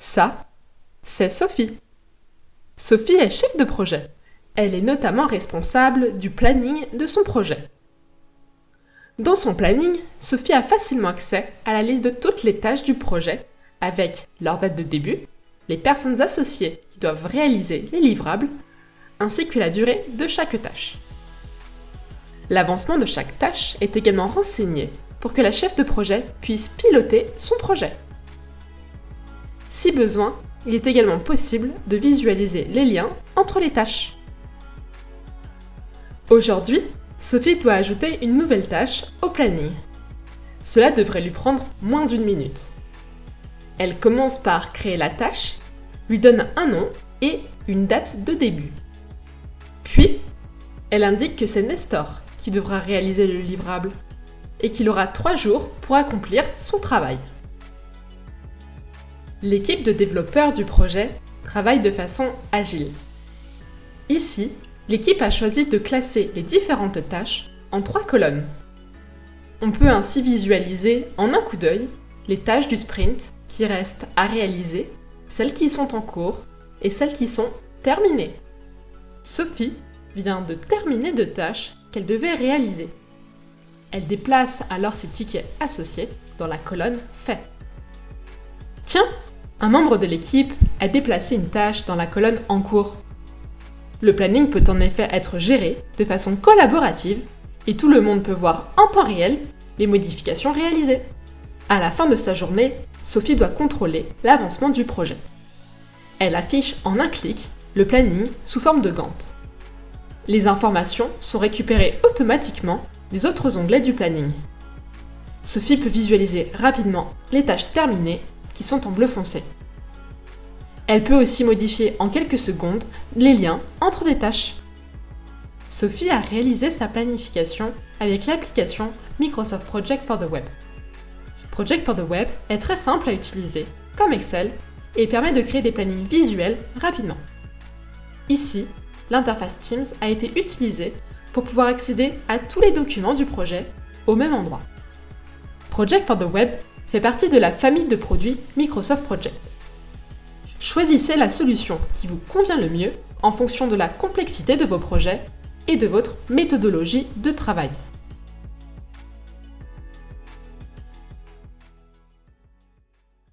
Ça, c'est Sophie. Sophie est chef de projet. Elle est notamment responsable du planning de son projet. Dans son planning, Sophie a facilement accès à la liste de toutes les tâches du projet, avec leur date de début, les personnes associées qui doivent réaliser les livrables, ainsi que la durée de chaque tâche. L'avancement de chaque tâche est également renseigné pour que la chef de projet puisse piloter son projet. Si besoin, il est également possible de visualiser les liens entre les tâches. Aujourd'hui, Sophie doit ajouter une nouvelle tâche au planning. Cela devrait lui prendre moins d'1 minute. Elle commence par créer la tâche, lui donne un nom et une date de début. Puis, elle indique que c'est Nestor qui devra réaliser le livrable et qu'il aura 3 jours pour accomplir son travail. L'équipe de développeurs du projet travaille de façon agile. Ici, l'équipe a choisi de classer les différentes tâches en 3 colonnes. On peut ainsi visualiser en un coup d'œil les tâches du sprint qui restent à réaliser, celles qui sont en cours et celles qui sont terminées. Sophie vient de terminer 2 tâches qu'elle devait réaliser. Elle déplace alors ses tickets associés dans la colonne « Fait ». Tiens, un membre de l'équipe a déplacé une tâche dans la colonne « En cours ». Le planning peut en effet être géré de façon collaborative et tout le monde peut voir en temps réel les modifications réalisées. À la fin de sa journée, Sophie doit contrôler l'avancement du projet. Elle affiche en un clic le planning sous forme de Gantt. Les informations sont récupérées automatiquement des autres onglets du planning. Sophie peut visualiser rapidement les tâches terminées qui sont en bleu foncé. Elle peut aussi modifier en quelques secondes les liens entre des tâches. Sophie a réalisé sa planification avec l'application Microsoft Project for the Web. Project for the Web est très simple à utiliser, comme Excel, et permet de créer des plannings visuels rapidement. Ici, l'interface Teams a été utilisée pour pouvoir accéder à tous les documents du projet au même endroit. Project for the Web fait partie de la famille de produits Microsoft Project. Choisissez la solution qui vous convient le mieux en fonction de la complexité de vos projets et de votre méthodologie de travail.